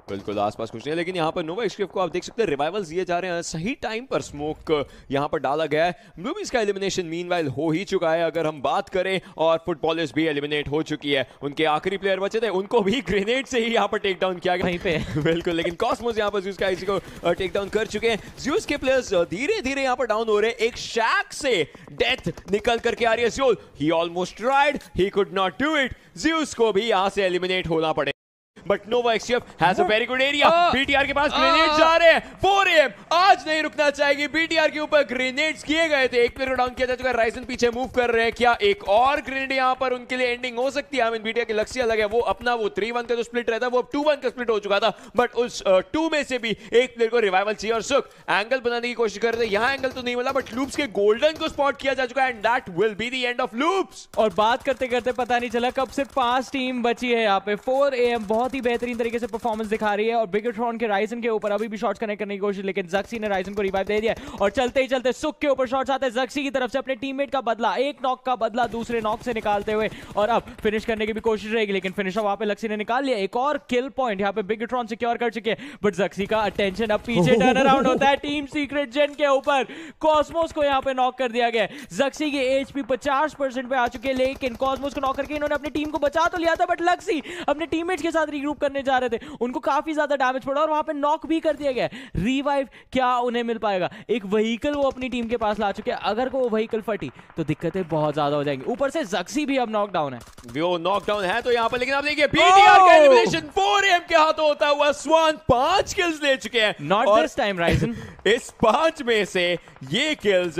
बिल्कुल आसपास कुछ नहीं है, लेकिन यहाँ पर नोवा एक्सक्रिप्ट को आप देख सकते हैं रिवाइवल्स दिए जा रहे हैं, सही टाइम पर स्मोक यहाँ पर डाला गया है। ब्लूबीज का एलिमिनेशन मीनवाइल हो ही चुका है अगर हम बात करें, और फुटबॉलर्स भी एलिमिनेट हो चुकी है। उनके आखिरी प्लेयर बचे थे, उनको भी ग्रेनेड से ही यहाँ पर टेक डाउन किया गया वहीं पे। बिल्कुल, लेकिन कॉस्मोस यहाँ पर ज़्यूस का इसी को टेक डाउन कर चुके हैं। ज़्यूस के प्लेयर्स धीरे धीरे यहाँ पर डाउन हो रहे हैं। एक शैक से डेथ निकल करके आ रही है। Zeus he almost tried, he could not do it. Zeus को भी यहाँ से एलिमिनेट होना पड़े, but Nova Xcript has a very good area. BTR के पास ग्रेनेड जा रहे हैं। 4 AM आज नहीं रुकना चाहेगी। बीटीआर के ऊपर ग्रेनेड्स किए गए थे, एक प्लेयर डाउन किया जा चुका है। राइजन पीछे मूव कर रहे हैं, क्या एक और ग्रेनेड यहां पर उनके लिए एंडिंग हो सकती है? आई मीन बीटीआर की लक्ष्य अलग है, वो अपना वो 3-1 का जो स्प्लिट रहता है वो अब 2-1 का स्प्लिट हो चुका था, बट उस 2 में से भी एक प्लेयर को रिवाइवल चाहिए। और सुख एंगल बनाने की कोशिश कर रहे थे, यहां एंगल तो नहीं मिला, बट लूप्स के गोल्डन को स्पॉट किया जा चुका है, and that will be the end of loops. और बात करते करते पता नहीं चला कब से 5 टीम बची है यहाँ पे। 4 AM बहुत ही बेहतरीन तरीके से परफॉर्मेंस दिखा रही है, और बिगेट्रॉन के राइजन के ऊपर अभी भी शॉट्स कनेक्ट करने की कोशिश, लेकिन जक्सी ने राइजन को रिवाइव दे दिया। और चलते ही चलते सुख के ऊपर शॉट्स आते हैं जक्सी की तरफ से, अपने टीममेट का बदला, एक नॉक का बदला दूसरे नॉक से निकालते हुए, और अब फिनिश करने की भी कोशिश रहेगी, लेकिन फिनिशर वहां पे लक्सी ने निकाल लिया। एक और किल पॉइंट यहाँ पे बिगेट्रॉन सिक्योर कर चुके हैं, बट जक्सी का अटेंशन अब पीछे टर्न अराउंड होता है टीम सीक्रेट जेन के ऊपर। कॉस्मोस को यहाँ पे नॉक कर दिया गया। जक्सी की एचपी 50% पे आ चुके हैं, लेकिन कॉस्मोस को नॉक करके इन्होंने अपनी टीम को बचा तो लिया था, बट लक्सी अपने टीममेट्स के साथ रीग्रुप करने जा रहे थे, उनको काफी ज्यादा डैमेज पड़ा और वहां पे नॉक भी कर दिया गया। रिवाइव क्या उन्हें मिल पाएगा? एक व्हीकल वो अपनी टीम के पास ला चुके हैं, अगर वो व्हीकल फटी तो दिक्कतें बहुत ज्यादा हो जाएंगी। ऊपर से जक्सी भी अब नॉकडाउन है, वो नॉकडाउन है तो यहाँ पर, लेकिन आप देखिए बीटीआर का एलिमिनेशन 4 AM के हाथों होता हुआ। स्वान 5 किल्स ले चुके हैं, नॉट दिस टाइम राइजन। इस 5 में से ये किल्स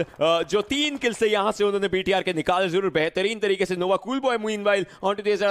जो 3 किल्स से यहाँ से उन्होंने बीटीआर के निकाले जरूर बेहतरीन तरीके से। Nova cool boy meanwhile on to this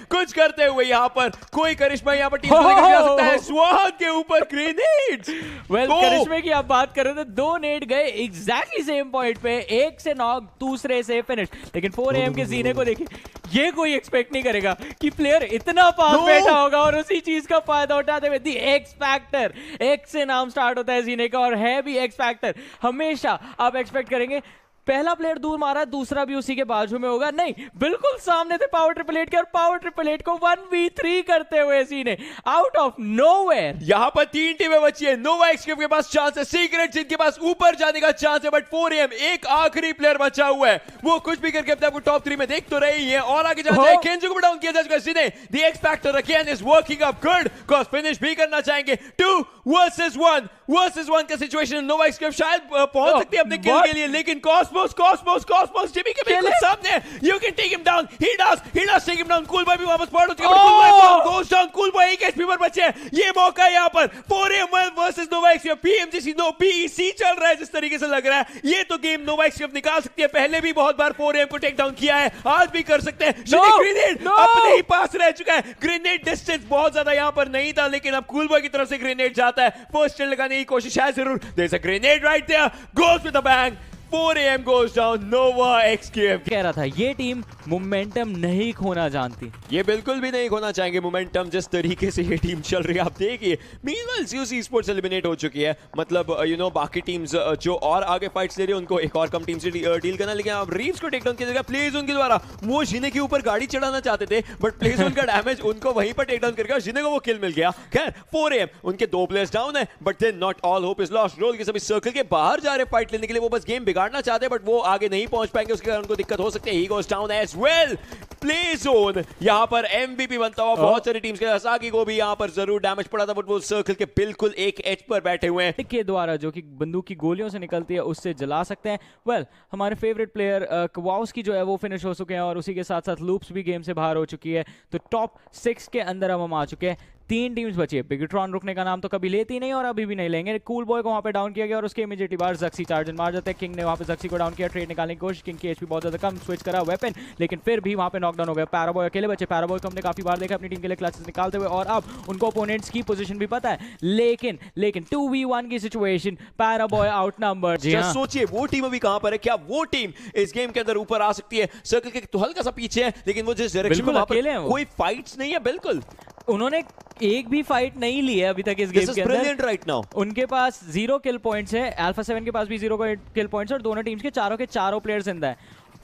कुछ करते हुए यहाँ पर कोई करिश्मा यहाँ पर टीम को लेकर जा सकता है। स्वान के ऊपर ग्रेनेड्स। करिश्मे की आप बात कर रहे थे, 2 नेट गए एग्जैक्टली सेम पॉइंट पे, एक से नॉक दूसरे से फिनिश, लेकिन 4 AM के जीने को देखिए, ये कोई एक्सपेक्ट नहीं करेगा कि प्लेयर इतना पास बैठा होगा और उसी चीज का फायदा उठाते हुए। दी एक्स फैक्टर, एक्स से नाम स्टार्ट होता है जीने का, और है भी एक्स फैक्टर। हमेशा आप एक्सपेक्ट करेंगे पहला प्लेयर दूर मारा, दूसरा भी उसी के बाजू में होगा, नहीं, बिल्कुल सामने थे पावर ट्रिपल एट के, और पावर ट्रिपल एट को 1v3 करते हुए सीने आउट ऑफ नोवेयर। यहां पर 3 टीमें बची है। नोवा एक्सक्रिप्ट के पास चांस है, सीक्रेट जिनके पास ऊपर जाने का चांस है, बट 4 AM एक आखिरी प्लेयर बचा हुआ है, वो कुछ भी करके अपने आपको टॉप 3 में देख तो रही है, और आगे जाना है। केंजो को डाउन किया जा चुका है सीने। The x factor again is working up good, cause finish भी करना चाहेंगे। 2 वर्सेस 1 का सिचुएशन। नोवा एक्सक्रिप्ट शायद पहुंच सकती है अपने किल के लिए, लेकिन कॉस्मोस जिमी के बिल्कुल सामने। You can take him down, he does take him down. Cool boy भी वापस पॉइंट हो चुका है, cool boy goes down. Cool boy एक एचपी पर बचे हैं, ये मौका है यहां पर 4 AM versus Nova Xcript. PMGC no PEC चल रहा है जिस तरीके से लग रहा है, ये तो गेम नोवा एक्सक्रिप्ट निकाल सकती है। पहले भी बहुत बार 4 AM को टेक डाउन किया है, आज भी कर सकते हैं। ग्रेनेड अपने ही पास रह चुका है, ग्रेनेड डिस्टेंस बहुत ज्यादा यहां पर नहीं था, लेकिन अब कूल बॉय की तरफ से ग्रेनेड जाता है, फर्स्ट लगाने की कोशिश है जरूर। There is a grenade right there, goes with a bang. 4 AM goes down, Nova XQF कह रहा था ये टीम मोमेंटम नहीं खोना जानती, ये बिल्कुल भी नहीं खोना चाहेंगे मोमेंटम, जिस तरीके से ये टीम चल रही है आप देखिए। मीनवाइल ज़्यूस ई-स्पोर्ट्स एलिमिनेट हो चुकी है, मतलब बाकी टीम्स जो और आगे फाइट्स ले रही है उनको एक और कम टीम से डील करना, लेकिन अब रीव्स को टेक डाउन किया जाएगा प्ले जोन के द्वारा। वो जिने के ऊपर गाड़ी चढ़ाना चाहते थे, बट प्ले जोन का डैमेज उनको वहीं पर टेक डाउन करके जिने को वो किल मिल गया। खैर 4 AM उनके 2 प्लेयर्स डाउन है, but then not all hope is lost. रोल के सभी सर्कल के बाहर जा रहे फाइट लेने के लिए, वो बस गेम बिगाड़ना चाहते हैं, बट वो आगे नहीं पहुंच पाएंगे, उसके कारण उनको दिक्कत हो सकती है। He goes down as well. Play zone यहां पर एमवीपी बनता हुआ बहुत सारी टीम्स के असाकी को भी यहां पर जरूर डैमेज पड़ा था, बट वो सर्कल के बिल्कुल एक एज पर बैठे हुए हैं के द्वारा जो कि बंदूक की गोलियों से निकलती है उससे जला सकते हैं। वेल हमारे फेवरेट प्लेयर कवाउस की जो है वो फिनिश हो चुके हैं, और उसी के साथ साथ लूप्स भी गेम से बाहर हो चुकी है। तो टॉप 6 के अंदर अब हम आ चुके हैं। 3 टीम्स बची है। बिगेट्रॉन रुकने का नाम तो कभी लेती नहीं और अभी भी नहीं लेंगे। कूल बॉय को वहां पे डाउन किया गया और उसके इमीडिएटली बाहर जक्सी चार्जर मार जाते हैं। किंग ने वहां पे जक्सी को डाउन किया, ट्रेड निकालने की कोशिश, किंग की एचपी बहुत ज्यादा कम, स्विच करा वेपन, लेकिन फिर भी वहां पे नॉकडाउन हो गया। पैराबॉय अकेले बचे। पैराबॉय को हमने काफी बार देखा अपनी टीम के लिए क्लचेस निकालते हुए, और अब उनको ओपोनेंट्स की पोजीशन भी पता है, लेकिन 2v1 की सिचुएशन, पैराबॉय आउट नंबर। सोचिए वो टीम अभी कहां पर है, क्या वो टीम इस गेम के अंदर ऊपर आ सकती है? सर्कल के तो हल्का सा पीछे है, लेकिन वो जिस डायरेक्शन में अकेले हैं, कोई फाइट्स नहीं है। बिल्कुल उन्होंने एक भी फाइट नहीं ली है अभी तक इस गेम के अंदर। right now. उनके पास 0 किल पॉइंट्स है, अल्फा 7 के पास भी 0 किल पॉइंट्स, और दोनों टीम्स के चारों प्लेयर्स जिंदा है।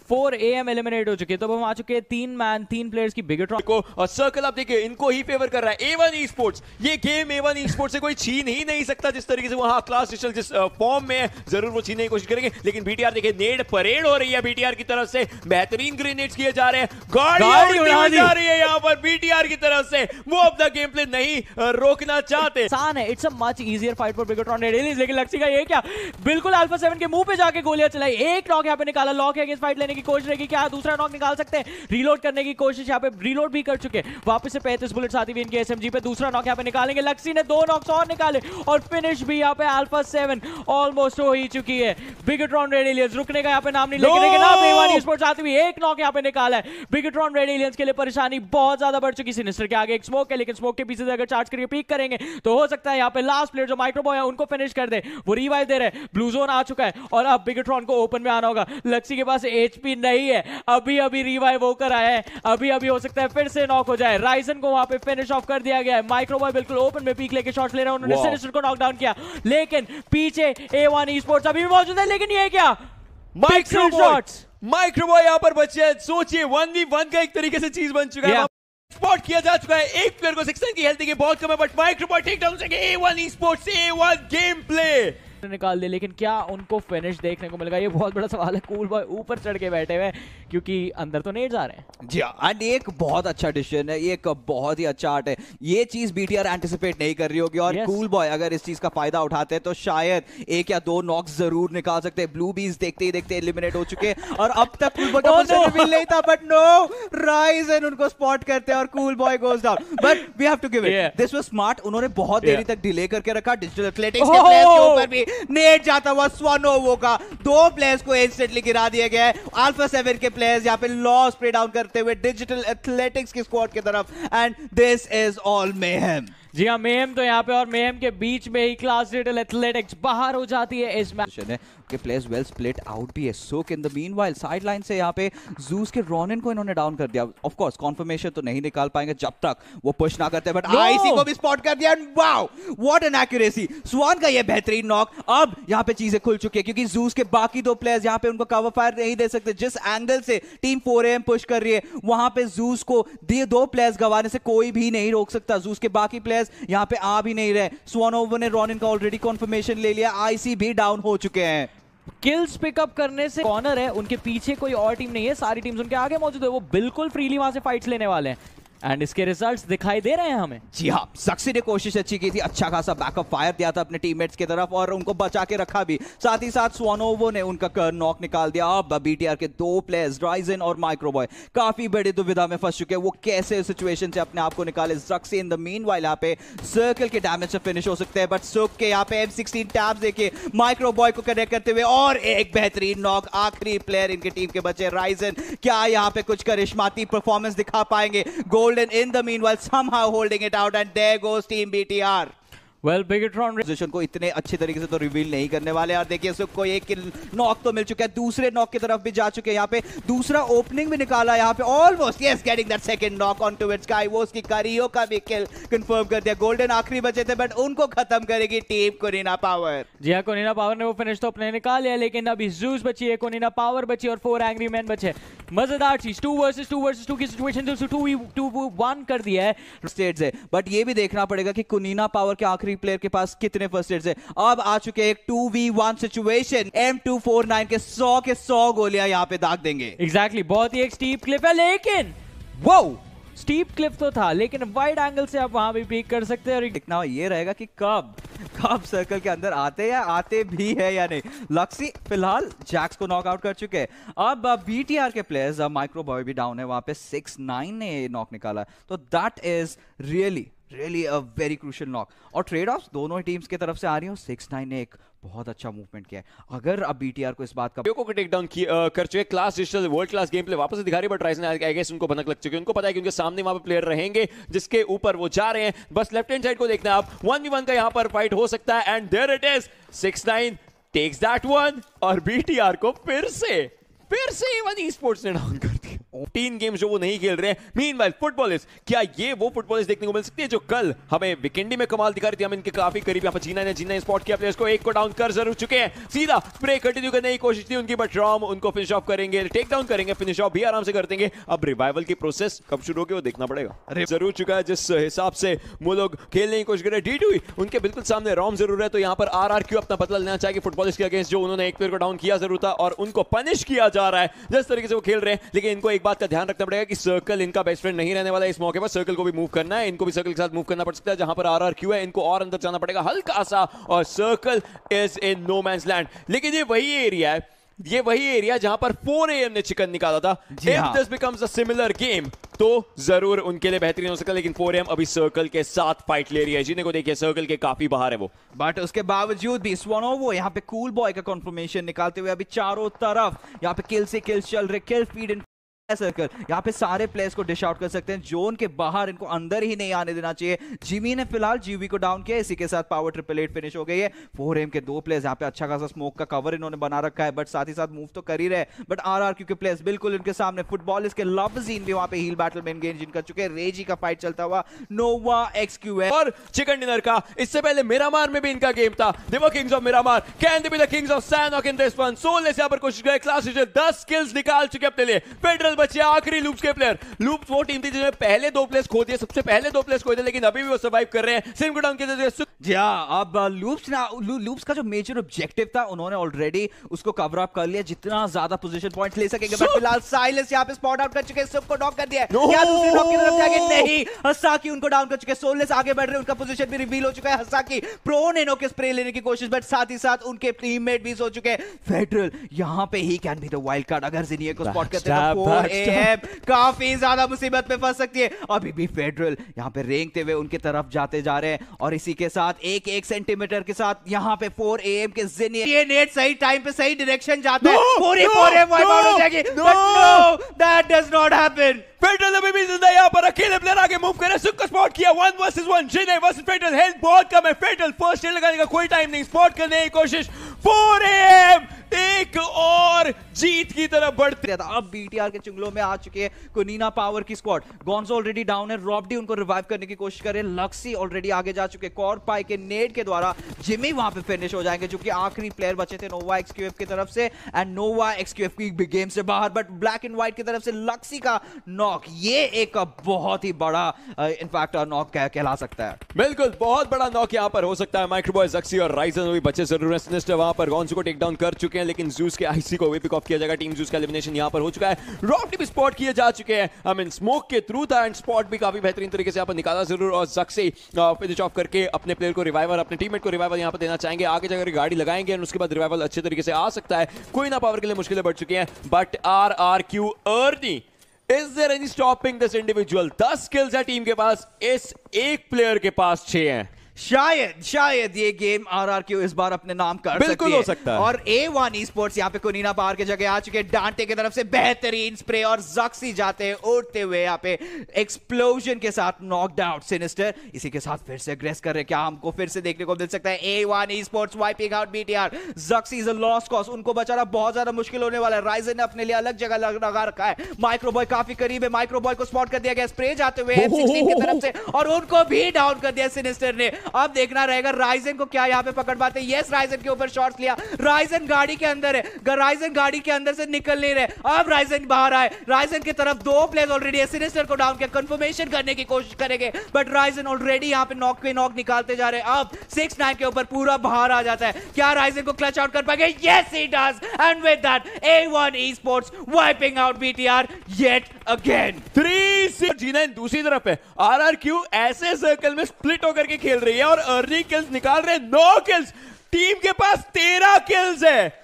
4 AM एलिमिनेट हो चुके हैं। तो हम आ चुके हैं 3 प्लेयर्स की बिगेट्रॉन को, और सर्कल आप देखिए इनको ही फेवर कर रहा है। A1 Esports, ये गेम A1 Esports से कोई छीन ही नहीं सकता। जिस तरीके से वहां क्लास डिजिटल जिस फॉर्म में है, जरूर वो छीनने की कोशिश करेंगे, लेकिन बीटीआर देखिए नेड परेड हो रही है बीटीआर की तरफ से, बेहतरीन ग्रेनेड्स किए जा रहे हैं, गाड़ी उड़ा जा रही है यहाँ पर बीटीआर की तरफ से। वो अपना गेम प्ले नहीं रोकना चाहते। आसान है, it's a much easier fight for Bigetron Red Aliens. लेकिन लक्सी का ये क्या, बिल्कुल अल्फा 7 के मुंह पे जाके गोलियां चलाई। एक नॉक यहाँ पे निकाला, लॉक है अगेंस्ट फाइट लेने की कोशिश रहेगी, क्या दूसरा नॉक निकाल सकते हैं? रीलोड करने की कोशिश, यहाँ पे रीलोड भी कर चुके, वापस से 35 बुलेट्स आती हुई इनके एसएमजी पे। दूसरा नॉक यहाँ पे निकालेंगे, लक्सी ने 2 नॉक्स और निकाले और फिनिश भी यहाँ पे अल्फा 7 ऑलमोस्ट हो ही चुकी है। बिगेट्रॉन रेड एलियंस रुकने का यहाँ पे नाम नहीं लेके, लेकिन अब A1 Esports आती हुई एक नॉक यहाँ पे निकाला है। बिगेट्रॉन रेड एलियंस के लिए परेशानी बहुत ज्यादा बढ़ चुकी। सिनिस्टर के आगे एक स्मोक है, लेकिन स्मोक के पीछे से अगर चार्ज करके पीक करेंगे तो हो सकता है यहाँ पे लास्ट प्लेयर जो माइक्रोबॉय है उनको फिनिश कर दे। वो रिवाइव दे रहे, ब्लू जोन आ चुका है और अब बिगेट्रॉन को ओपन में आना होगा। लक्सी के पास एचपी नहीं है, अभी अभी रिवाइव होकर आया है, अभी अभी हो सकता है फिर से नॉक हो जाए। राइजन को वहां पे फिनिश ऑफ कर दिया गया है। माइक्रोबॉय बिल्कुल ओपन में पीक लेके शॉट्स ले रहे हैं, उन्होंने सिनिस्टर को नॉक डाउन किया, लेकिन पीछे A1 Esports अभी भी मौजूद है। लेकिन ये क्या, माइक्रोबॉय यहाँ पर बचे हैं। सोचिए 1v1 का एक तरीके से चीज बन चुका है, स्पॉट किया जा चुका है। एक प्लेयर को 6 की हेल्थ की बहुत कम है, बट माइक्रोबॉय टेक डाउन से A1 Esports A1 game play निकाल दे, लेकिन क्या उनको फिनिश देखने को मिलेगा, ये बहुत बड़ा सवाल है। कूल बॉय ऊपर चढ़ के बैठे हुए क्योंकि अंदर तो नेड्स आ रहे हैं। जी हाँ, एंड एक बहुत अच्छा डिसीजन है, ये एक बहुत ही अच्छा आर्ट है। ये चीज बीटीआर एंटिसिपेट नहीं कर रही होगी और कूल बॉय अगर इस चीज का फायदा उठाते हैं तो शायद 1 या 2 नॉक्स जरूर निकाल सकते हैं। ब्लू बीज देखते ही देखते एलिमिनेट हो चुके हैं और अब तक कूल बॉय का पोजीशन रिवील नहीं था, बट नो, राइजन उनको स्पॉट करते हैं और cool boy goes down. But we have to give it, this was smart. उन्होंने बहुत देरी तक डिले करके रखा। डिजिटल एथलेटिक्स के प्लेयर्स के ऊपर भी नेट जाता हुआ स्वानोवो का 2 प्लेयर्स को इंस्टेंटली गिरा दिया गया है। अल्फा 7 के प्लेयर्स यहाँ पे लॉस स्प्रे डाउन करते हुए डिजिटल एथलेटिक्स की स्क्वाड की तरफ, and this is all mayhem. जी हाँ, मेहम तो यहाँ पे, और मेहम के बीच में ही क्लास डिजिटल एथलेटिक्स बाहर हो जाती है इस मैच के। प्लेयर्स वेल स्प्लिट आउट भी है। Soak in the meanwhile side line से यहाँ पे जूस के रॉनिन को इन्होंने डाउन कर दिया। ऑफ कोर्स कॉन्फर्मेशन तो नहीं निकाल पाएंगे जब तक वो पुश ना करते, बट आईसी को भी स्पॉट कर दिया। Wow, what an accuracy. Swan का ये बेहतरीन नॉक। अब यहाँ पे चीजें खुल चुकी है क्योंकि जूस के बाकी 2 प्लेयर्स यहाँ पे उनको कवर फायर नहीं दे सकते। जिस एंगल से टीम 4AM पुश कर रही है वहां पे जूस को 2 प्लेयर्स गंवाने से कोई भी नहीं रोक सकता। जूस के बाकी प्लेयर्स यहाँ पे आ भी नहीं रहे। स्वानोवो ने रॉनिन का ऑलरेडी कॉन्फर्मेशन ले लिया, आईसी भी डाउन हो चुके हैं। किल्स पिकअप करने से कॉर्नर है, उनके पीछे कोई और टीम नहीं है, सारी टीम्स उनके आगे मौजूद है। वो बिल्कुल फ्रीली वहां से फाइट्स लेने वाले हैं एंड इसके रिजल्ट्स दिखाई दे रहे हैं हमें। जी हाँ, सक्सी ने कोशिश अच्छी की थी, अच्छा खासा बैकअप फायर दिया था अपने टीममेट्स की तरफ और उनको बचा के रखा भी। साथ ही साथ स्वानोवो ने उनका नॉक निकाल दिया। अब बीटीआर के 2 प्लेयर्स राइजन और माइक्रोबॉय काफी बड़ी दुविधा में फंस चुके हैं। वो कैसे सिचुएशन से अपने आप को निकाले। सक्सी इन द मीनवाइल यहाँ पे सर्कल के डैमेज से फिनिश हो सकते हैं, बट सुक के यहाँ पे M16 टैब्स देके माइक्रोबॉय को कनेक्ट करते हुए और एक बेहतरीन नॉक। आखिरी प्लेयर इनके टीम के बचे राइजन, क्या यहाँ पे कुछ करिश्माती परफॉर्मेंस दिखा पाएंगे? Golden in the meanwhile somehow holding it out, and there goes team BTR. Well Bigetron position को इतने अच्छे तरीके से तो रिवील नहीं करने वाले। और देखिए सुक को एक नॉक तो मिल चुका है, दूसरे नॉक की तरफ भी जा चुके हैं। यहाँ पे दूसरा ओपनिंग भी निकाला, यहाँ पे almost yes getting that second knock on to its guy. वो उसकी करियो का भी किल कंफर्म कर दिया। गोल्डन आखिरी बचे थे बट उनको खत्म करेगी टीम कोनिना पावर। जी हाँ, कोनिना पावर ने वो फिनिश तो अपने निकाल लिया, लेकिन अभी जूस बची है, कोनिना पावर बची और 4 एंग्री मैन बचे। मजेदार चीज 2 वर्सेस 2 की सिचुएशन 2v1 कर दिया है स्टेट्स है, बट ये भी देखना पड़ेगा कि कोनिना पावर के आखिरी प्लेयर के पास कितने फर्स्ट एड्स है। अब आ चुके हैं एक 2v1 सिचुएशन। M249 के 100 के 100 गोलियां यहां पे दाग देंगे। एग्जैक्टली, बहुत ही एक स्टीप क्लिफ है, लेकिन वो स्टीप क्लिफ तो था, लेकिन वाइड एंगल से आप वहां भी पीक कर सकते हैं। और देखना ये रहेगा कि कब सर्कल के अंदर आते भी है या नहीं। लक्सी फिलहाल जैक्स को नॉकआउट कर चुके हैं। अब बीटीआर के प्लेयर्स, माइक्रोबॉय भी डाउन है, वहां पे 6-9 ने नॉक निकाला, तो that is really a very crucial knock. और ट्रेड ऑफ्स दोनों ही टीम्स की तरफ से आ रही है। 6-9 ने एक बहुत अच्छा मूवमेंट किया है। अगर अब बीटीआर को इस बात का को टेक डाउन कर चुके, class digital world class game play वापस से दिखा रही है, बट राइजन आई गेस उनको भनक लग चुकी है। उनको पता है कि उनके सामने वहां पे प्लेयर रहेंगे जिसके ऊपर वो जा रहे हैं। बस लेफ्ट हैंड साइड को देखना है, आप 1v1 का यहां पर फाइट हो सकता है। And there it is, 6-9 takes that one और बीटीआर को फिर से A1 Esports ने डाउन कर दिया। 3 गेम्स जो वो नहीं खेल रहे हैं। मीनवाइल फुटबॉलिस्ट, क्या ये वो फुटबॉलिस्ट देखने को मिल सकती है जो कल हमें वीकेंडी में कमाल दिखा रही थी? हम इनके काफी करीब यहाँ पर जीना स्पॉट किया प्लेयर्स को, एक को डाउन कर जरूर चुके हैं। सीधा स्प्रे कंटिन्यू करने की कोशिश थी उनकी, बट रॉम उनको फिनिश ऑफ करेंगे, टेक डाउन करेंगे, फिनिश ऑफ भी आराम से कर देंगे। अब रिवाइवल की प्रोसेस कब शुरू होगी वो देखना पड़ेगा। जरूर चुका है जिस हिसाब से वो लोग खेलने की कोशिश कर रहे हैं। D2 उनके बिल्कुल सामने, रॉम जरूर है, तो यहाँ पर RRQ अपना बदला लेना चाहिए फुटबॉलिस्ट के अगेंस्ट, जो उन्होंने एक प्लेयर को डाउन किया जरूर था और उनको पनिश किया जा रहा है जिस तरीके से वो खेल रहे हैं। लेकिन इनको एक बात का ध्यान रखना पड़ेगा कि सर्कल इनका बेस्ट फ्रेंड नहीं रहने वाला है इस मौके पर। सर्कल को भी मूव करना है, इनको भी सर्कल के साथ मूव करना पड़ सकता है। जहां पर RRQ है, इनको और अंदर जाना पड़ेगा हल्का सा, और circle is in no man's land. लेकिन ये वही एरिया है, ये वही एरिया जहां पर 4 AM ने चिकन निकाला था। If this becomes a similar game, तो जरूर उनके लिए बेहतरीन हो सकता है। लेकिन 4 AM अभी सर्कल के साथ फाइट ले रही है, जिन्हें को देखिए सर्कल के काफी बाहर है वो, बट उसके बावजूद भी स्वानोवो यहाँ पे कूल बॉय का कंफर्मेशन निकालते हुए अभी चारों तरफ यहाँ पे किल से किल चल रहे, किल फीड इन सर्कल। यहाँ पे सारे प्लेयर्स को डिश आउट कर सकते हैं, जोन के बाहर इनको अंदर ही नहीं आने देना चाहिए। जिमी ने फिलहाल जीवी को डाउन किया, इसी के साथ पावर 888 फिनिश हो गई है। 4 AM के 2 प्लेयर्स यहाँ पे अच्छा खासा स्मोक का कवर इन्होंने बना रखा है, बट साथ ही साथ मूव तो कर ही रहे। बट RRQ के प्लेयर्स बिल्कुल इनके सामने, फुटबॉल इसके लवजीन भी वहाँ पे हील बैटल में एंगेज कर चुके हैं। रेजी का फाइट चलता हुआ नोवा XQF और चिकन डिनर का इससे पहले मिरामार में भी इनका गेम था। They were kings of Miramar, can they be the kings of Sanhok in this one? Solace यहाँ पर कोशिश करे, क्लास 10 किल्स निकाल चुके अपने लिए। फेडरल बचे आखिरी लूप्स के प्लेयर। लूप्स वो टीम थी जिन्होंने पहले 2 प्लेयर्स खो दिए, सबसे पहले 2 प्लेयर्स खो दिए, लेकिन अभी भी वो सर्वाइव कर रहे हैं। सिम को डाउन किया जी हाँ, अब लूप्स का जो मेजर ऑब्जेक्टिव था उन्होंने ऑलरेडी उसको कवर अप कर लिया, जितना ज्यादा पोजीशन पॉइंट्स ले सकेंगे। बट फिलहाल साइलेंस यहाँ पे स्पॉट आउट कर चुके हैं, सबको नॉक कर दिया। क्या दूसरी नॉक की तरफ जाके नहीं, हसाकी उनको डाउन कर चुके हैं। सोलेस आगे बढ़ रहे हैं, उनका पोजीशन भी रिवील हो चुका है। हसाकी प्रोन इनो के स्प्रे लेने की कोशिश, बट साथ ही साथ उनके टीममेट भी सो चुके हैं। फेडरल यहाँ पे he can be the wild card, अगर जिनिए को स्पॉट करते हैं तो 4 AM काफी ज्यादा मुसीबत में फंस सकती है। अभी भी फेडरल यहाँ पे रेंगते हुए उनकी तरफ जाते जा रहे हैं, और इसी के साथ एक सेंटीमीटर के साथ यहाँ पे 4 AM के जिनिए, ये नेट सही टाइम पे सही डायरेक्शन जाता है, पूरी 4 AM वाइप आउट हो जाएगी। But no, that does not happen. Federal अभी भी जिंदा, यहाँ पर अकेले प्लेयर आगे मूव करे, सुक को स्पॉट किया। 1 वर्सेस 1, जिने वर्सेस फेडरल, हेल्थ बहुत कम है। फेडरल फर्स्ट हिट लगाने का कोई टाइम नहीं, स्पॉट करने की कोशिश। 4 AM एक और जीत की तरफ बढ़ते। अब BTR के चुंगलों में आ चुके हैं कोनिना पावर की स्क्वाड। गॉन्जो ऑलरेडी डाउन है, रॉबडी उनको रिवाइव करने की कोशिश करे, लक्सी ऑलरेडी आगे जा चुके। कॉरपाई के नेड के द्वारा जिमी वहां पे फिनिश हो जाएंगे, जो कि आखिरी प्लेयर बचे थे नोवा XQF की तरफ से। एंड नोवा XQF की बिग गेम से बाहर, बट ब्लैक एंड व्हाइट की तरफ से लक्सी का नॉक, ये एक बहुत ही बड़ा इनफैक्ट नॉक कहला सकता है। बिल्कुल, बहुत बड़ा नॉक यहाँ पर हो सकता है। माइक्रोबॉय, ज़क्सी और राइजन भी बचे जरूर हैं। सिनिस्टर वहां पर गॉन्जो को टेक डाउन कर चुके हैं, लेकिन जूस के आईसी को वे पिक ऑफ किया जाएगा। टीम जूस का एलिमिनेशन यहाँ पर हो चुका है। रॉबडी भी स्पॉट किए जा चुके हैं, आई मीन स्मोक के थ्रू था, एंड स्पॉट भी काफी बेहतरीन तरीके से यहाँ पर निकाला जरूर। और ज़क्सी फिनिश ऑफ करके अपने प्लेयर को रिवाइवर, अपने टीममेट को रिवाइवर यहाँ पर देना चाहेंगे। आगे जाकर गाड़ी लगाएंगे और उसके बाद रिवाइवल अच्छे तरीके से आ सकता है। कोई ना पावर के लिए मुश्किलें बढ़ चुकी हैं, but RRQ Arnie, is there any stopping this individual? 10 kills है टीम के पास, इस एक प्लेयर के पास 6 हैं। शायद ये गेम RRQ इस बार अपने नाम कर बिल्कुल हो सकता है। और A1 Esports यहाँ पे कोनिना पावर के जगह आ चुके हैं। डांटे की तरफ से बेहतरीन स्प्रे, और ज़क्सी जाते हैं उड़ते हुए यहाँ पे एक्सप्लोजन के साथ नॉकड आउट। सिनिस्टर इसी के साथ फिर से अग्रेस कर रहे हैं, क्या हमको फिर से देखने को मिल सकता है? A1 Esports wiping out BTR। Zuxxy is a lost cause, उनको बचाना बहुत ज्यादा मुश्किल होने वाला है। राइजन ने अपने लिए अलग जगह लगा रखा है। माइक्रोबॉय काफी करीब है, माइक्रोबॉय को स्पॉट कर दिया गया स्प्रे जाते हुए M16 की तरफ से, और उनको भी डाउन कर दिया सिनिस्टर ने। अब देखना रहेगा राइजन को क्या यहाँ पे पकड़ पाते हैं। यस, राइजन के ऊपर शॉट्स लिया, राइजन गाड़ी के अंदर है, राइजन गाड़ी के अंदर से निकल नहीं रहे। अब राइजन बाहर आए, राइजन की तरफ 2 प्लेयर्स ऑलरेडी है। सिनिस्टर को डाउन किया, कंफर्मेशन करने की कोशिश करेंगे, बट राइजन ऑलरेडी यहाँ पे नॉक पे नॉक निकालते जा रहे हैं। अब 6-9 के ऊपर पूरा बाहर आ जाता है, क्या राइजन को क्लच आउट कर पाएंगे? Yes he does, and with that A1 Esports wiping out BTR yet again. 3 G9 दूसरी तरफ है। RRQ ऐसे सर्कल में स्प्लिट होकर के खेल रही है और अर्ली किल्स निकाल रहे हैं। 9 किल्स, टीम के पास 13 किल्स है।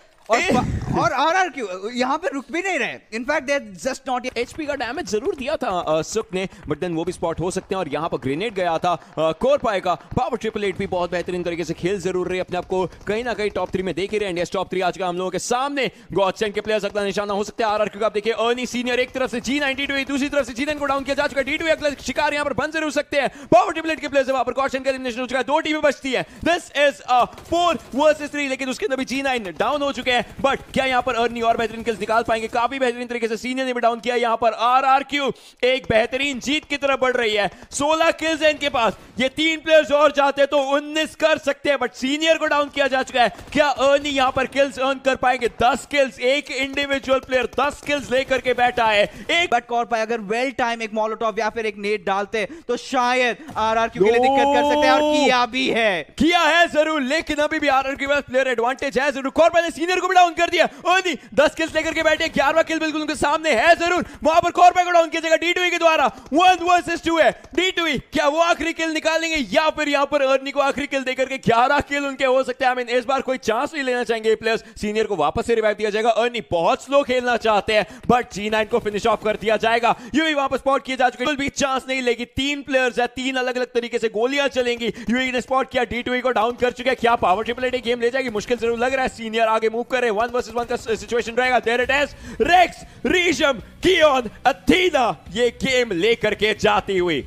और RRQ यहाँ पे रुक भी नहीं रहे। In fact they just not. HP का डैमेज जरूर दिया था सुक ने, बट देन वो भी स्पॉट हो सकते हैं। और यहाँ पर ग्रेनेड गया था कोरपाई का। पावर 888 भी बहुत बेहतरीन तरीके से खेल जरूर रही है, अपने आप को कहीं ना कहीं टॉप 3 में देख ही रहे हैं। टॉप 3 आज का हम लोगों के सामने गॉडसेंड के प्लेयर्स अगला निशाना हो सकते हैं। RRQ का आप देखिए, अर्नी सीनियर एक तरफ से G92, दूसरी तरफ से G9 को डाउन किया जा चुका है। D2 अगला शिकार यहाँ पर बन जरूर सकते हैं। पावर 888 के प्लेयर्स वहां पर गॉडसेंड का एलिमिनेशन हो चुका है। 2 टीमें बचती है। दिस इज 4 वर्सेस 3, लेकिन उसके अंदर भी G9 डाउन हो चुके हैं। बट क्या यहाँ पर अर्नी और बेहतरीन किल्स निकाल पाएंगे? काफी बेहतरीन तरीके से सीनियर ने भी डाउन किया यहाँ पर RRQ एक बेहतरीन जीत की तरफ बढ़ रही है। 16 किल्स है इनके पास, ये 3 प्लेयर्स और चाहते तो 19 कर सकते हैं, बट सीनियर को डाउन किया जा चुका है। क्या अर्नी यहाँ पर किल्स अर्न कर पाएंगे? 10 किल्स, एक इंडिविजुअल प्लेयर 10 किल्स लेकर के बैठा है। एक बट कॉर्प अगर वेल टाइम एक मोलोटॉव या फिर एक नेट डालते तो शायद RRQ के लिए दिक्कत कर सकते हैं, और किया भी है, किया है जरूर, लेकिन अभी भी RRQ के पास प्लेयर एडवांटेज है जरूर। कॉर्प ने सीनियर को भी डाउन कर दिया, अर्नी 10 किल्स लेकर के बैठे, 11वां किल बिल्कुल उनके सामने है जरूर। वहां पर कॉर्प को डाउन किया जाएगा D2E के द्वारा, 1 वर्सेस 2 है। D2E क्या वो आखिरी किल निकालेंगे या फिर यहाँ पर अर्नी को आखिरी किल देकर के 11 किल उनके हो सकते हैं? इस बार कोई चांस नहीं लेना चाहेंगे प्लेयर्स। सीनियर को वापस से रिवाइव दिया जाएगा, अर्नी बहुत स्लो खेलना चाहते हैं, बट G9 को फिनिश ऑफ कर दिया जाएगा। यूएई वापस स्पॉट किया जा चुका है, भी चांस नहीं लेगी। 3 प्लेयर्स है, 3 अलग अलग तरीके से गोलियां चलेंगी। यूएई ने स्पॉट किया, D2E को डाउन कर चुके हैं। क्या पावर ट्रिपल एट गेम ले जाएगी? मुश्किल जरूर लग रहा है। सीनियर आगे मूव कर रहे हैं, 1 वर्सेस 1 का सिचुएशन रहेगा। There it is, racks, रीशम, कियोन, Athena ये गेम लेकर के जाती हुई।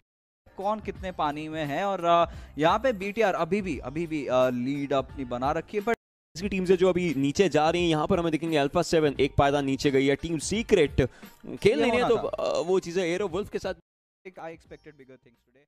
कौन कितने पानी में है, और यहाँ पे BTR अभी भी लीड अपनी बना रखी है, बट इसकी टीम से जो अभी नीचे जा रही है, यहाँ पर हमें देखेंगे अल्फा 7 एक पायदा नीचे गई है। टीम सीक्रेट खेल नहीं है, तो वो चीजें एरो वुल्फ के साथ I expected bigger things today.